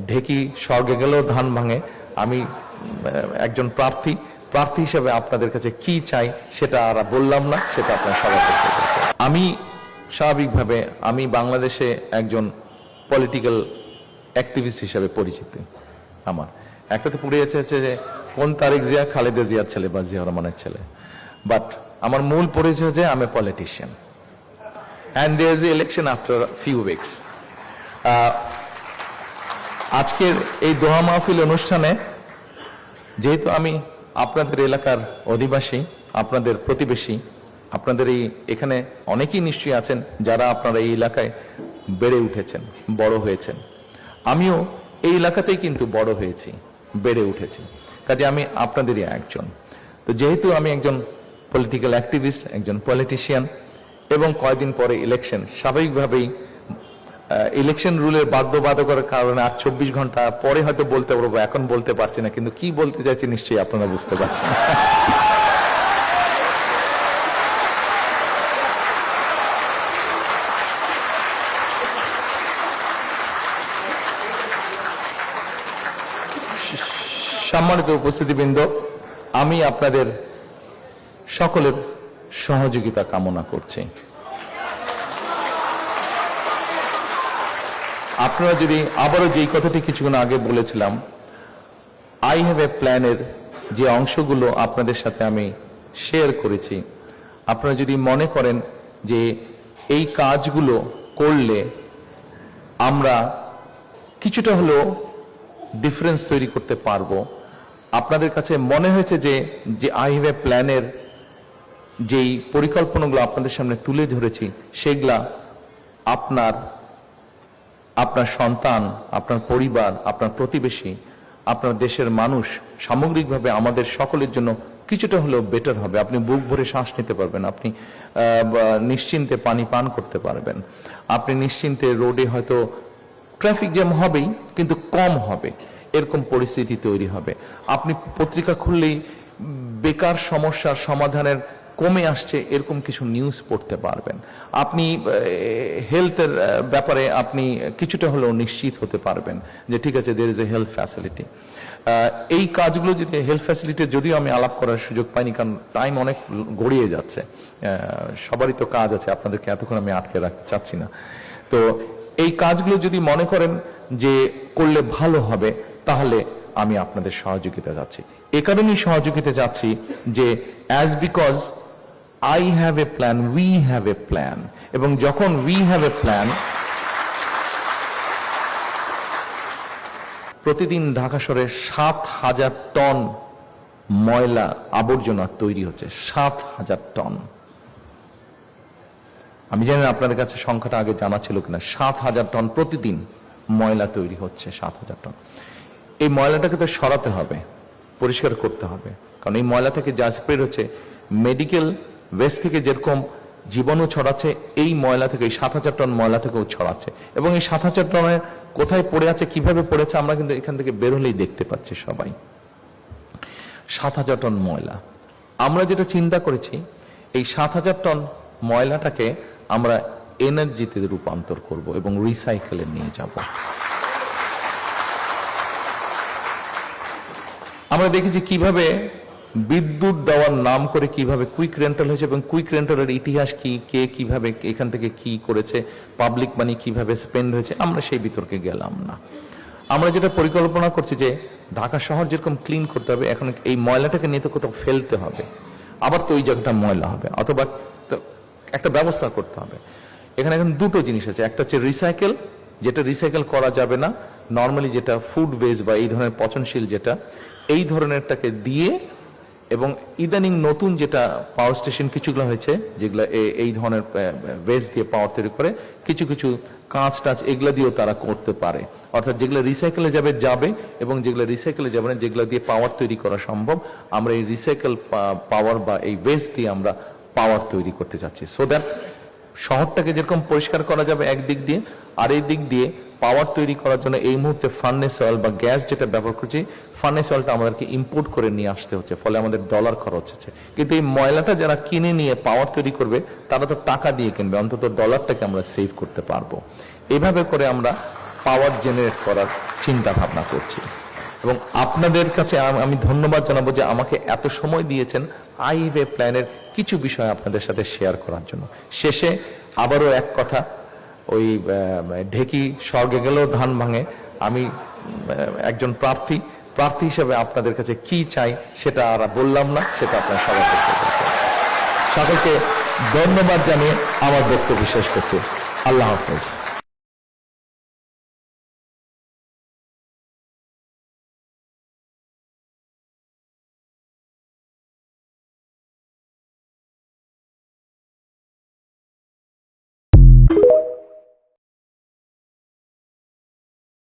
ঢেকি স্বর্গে গেলেও ধান ভাঙে। আমি একজন প্রার্থী হিসেবে আপনাদের কাছে কি চাই সেটা আর বললাম না, সেটা আপনারা সবাই করতে পারবেন। আমি স্বাভাবিকভাবে আমি বাংলাদেশে একজন পলিটিক্যাল অ্যাক্টিভিস্ট হিসেবে পরিচিত। আমার একটাতে পড়ে যাচ্ছে যে কোন তারেক জিয়া খালেদা জিয়ার ছেলে বা জিয়া রহমানের ছেলে, বাট আমার মূল পরিচয় হচ্ছে আমি politician and there is election after few weeks. আজকের এই দোয়া মাহফিল অনুষ্ঠানে যেহেতু আমি আপনাদের এলাকার অধিবাসী, আপনাদের প্রতিবেশী, আপনাদের এখানে অনেকেই নিশ্চয়ই আছেন যারা আপনারা এই এলাকায় বেড়ে উঠেছেন, বড় হয়েছেন। আমিও এই এলাকাতেই কিন্তু বড় হয়েছি, বেড়ে উঠেছি, কাজে আমি আপনাদেরই একজন। তো যেহেতু আমি একজন পলিটিক্যাল অ্যাক্টিভিস্ট, একজন পলিটিশিয়ান, এবং কয়েকদিন পরে ইলেকশন, স্বাভাবিকভাবেই ইলেকশন রুলের বাধ্যবাধকতার কারণে আর 24 ঘন্টা পরে হয়তো বলতে পারবো, এখন বলতে পারছি না, কিন্তু কি বলতে চাইছি নিশ্চয়ই আপনারা বুঝতে পারছেন। সম্মানিত উপস্থিতিবৃন্দ, আমি আপনাদের সকলের সহযোগিতা কামনা করছি। আপনারা যদি আবারও যেই কথাটি কিছুক্ষণ আগে বলেছিলাম, আই হ্যাভ এ প্ল্যানের যে অংশগুলো আপনাদের সাথে আমি শেয়ার করেছি, আপনারা যদি মনে করেন যে এই কাজগুলো করলে আমরা কিছুটা হলেও ডিফারেন্স তৈরি করতে পারবো, আপনাদের কাছে মনে হয়েছে যে আই হ্যাভ এ প্ল্যানের যেই পরিকল্পনাগুলো আপনাদের সামনে তুলে ধরেছি সেগুলা আপনার সন্তান, আপনার পরিবার, আপনার প্রতিবেশী, আপনার দেশের মানুষ, সামগ্রিকভাবে আমাদের সকলের জন্য কিছুটা হলেও বেটার হবে। আপনি বুক ভরে শ্বাস নিতে পারবেন, আপনি নিশ্চিন্তে পানি পান করতে পারবেন, আপনি নিশ্চিন্তে রোডে হয়তো ট্রাফিক জ্যাম হবেই কিন্তু কম হবে, এরকম পরিস্থিতি তৈরি হবে। আপনি পত্রিকা খুললেই বেকার সমস্যার সমাধানের কমে আসছে এরকম কিছু নিউজ পড়তে পারবেন। আপনি হেলথের ব্যাপারে আপনি কিছুটা হলেও নিশ্চিত হতে পারবেন যে ঠিক আছে, there is a health facility. এই কাজগুলো যদি হেলথ ফ্যাসিলিটি যদিও আমি আলাপ করার সুযোগ পাইনি, কারণ টাইম অনেক গড়িয়ে যাচ্ছে, সবারই তো কাজ আছে, আপনাদেরকে এতক্ষণ আমি আটকে রাখতে চাচ্ছি না। তো এই কাজগুলো যদি মনে করেন যে করলে ভালো হবে, তাহলে আমি আপনাদের সহযোগিতা যাচ্ছি। এ কারণেই সহযোগিতা যাচ্ছি যে as because I have a plan, we have a plan, এবং যখন we have a plan, প্রতিদিন ঢাকা শহরে 7,000 টন ময়লা আবর্জনা তৈরি হচ্ছে, 7,000 টন। আমি জানি না আপনাদের কাছে সংখ্যাটা আগে জানা ছিল কিনা, 7,000 টন প্রতিদিন ময়লা তৈরি হচ্ছে, 7,000 টন। এই ময়লাটাকে তো সরাতে হবে, পরিষ্কার করতে হবে, কারণ এই ময়লা থেকে যা স্প্রেড হচ্ছে, মেডিকেল ওয়েস্ট থেকে যেরকম জীবাণু ছড়াচ্ছে, এই ময়লা থেকে, এই 7,000 টন ময়লা থেকেও ছড়াচ্ছে। এবং এই 7,000 টনের কোথায় পড়ে আছে, কিভাবে পড়েছে, আমরা কিন্তু এখান থেকে বের হলেই দেখতে পাচ্ছি সবাই। 7,000 টন ময়লা। আমরা যেটা চিন্তা করেছি, এই 7,000 টন ময়লাটাকে আমরা এনার্জিতে রূপান্তর করব এবং রিসাইকেলে নিয়ে যাব। আমরা দেখেছি কিভাবে বিদ্যুৎ দেওয়ার নাম করে কিভাবে কুইক রেন্টাল হয়েছে, এবং কুইক রেন্টালের ইতিহাস কি, কে কিভাবে এখান থেকে কি করেছে, পাবলিক মানি কিভাবে স্পেন্ড হয়েছে, আমরা সেই বিতর্কে গেলাম না। আমরা যেটা পরিকল্পনা করছি যে ঢাকা শহর যেরকম ক্লিন করতে হবে, এখন এই ময়লাটাকে নিয়ে তো কোথাও ফেলতে হবে, আবার তো ওই জায়গাটা ময়লা হবে, অথবা একটা ব্যবস্থা করতে হবে। এখানে এখন দুটো জিনিস আছে, একটা হচ্ছে রিসাইকেল, যেটা রিসাইকেল করা যাবে না নর্মালি, যেটা ফুড ওয়েস্ট বা এই ধরনের পচনশীল যেটা, এই ধরনেরটাকে দিয়ে, এবং ইদানিং নতুন যেটা পাওয়ার স্টেশন কিছুগুলো হয়েছে যেগুলো এই ধরনের ওয়েস্ট দিয়ে পাওয়ার তৈরি করে, কিছু কিছু কাঁচ টাচ এগুলা দিয়েও তারা করতে পারে, অর্থাৎ যেগুলো রিসাইকেলে যাবে এবং যেগুলো রিসাইকেলে যাবে না, যেগুলো দিয়ে পাওয়ার তৈরি করা সম্ভব, আমরা এই রিসাইকেল পাওয়ার বা এই ওয়েস্ট দিয়ে আমরা পাওয়ার তৈরি করতে চাচ্ছি। সো দ্যাট শহরটাকে যেরকম পরিষ্কার করা যাবে একদিক দিয়ে, আর এই দিক দিয়ে পাওয়ার তৈরি করার জন্য এই মুহূর্তে ফার্নেস অয়েল বা গ্যাস যেটা ব্যবহার করছি, ফার্নেস অয়েলটা আমাদেরকে ইম্পোর্ট করে নিয়ে আসতে হচ্ছে, ফলে আমাদের ডলার খরচ হচ্ছে। কিন্তু এই ময়লাটা যারা কিনে নিয়ে পাওয়ার তৈরি করবে, তারা তো টাকা দিয়ে কিনবে, অন্তত ডলারটাকে আমরা সেভ করতে পারবো। এইভাবে করে আমরা পাওয়ার জেনারেট করার চিন্তা ভাবনা করছি। এবং আপনাদের কাছে আমি ধন্যবাদ জানাবো যে আমাকে এত সময় দিয়েছেন আইওয়ে প্ল্যানের কিছু বিষয় আপনাদের সাথে শেয়ার করার জন্য। শেষে আবারও এক কথা, ওই ঢেকি স্বর্গে গেলেও ধান ভাঙে, আমি একজন প্রার্থী হিসেবে আপনাদের কাছে কি চাই সেটা আর বললাম না, সেটা আপনারা সবাই করতে পারছেন। সকলকে ধন্যবাদ জানিয়ে আমার বক্তব্য শেষ করছি। আল্লাহ হাফেজ।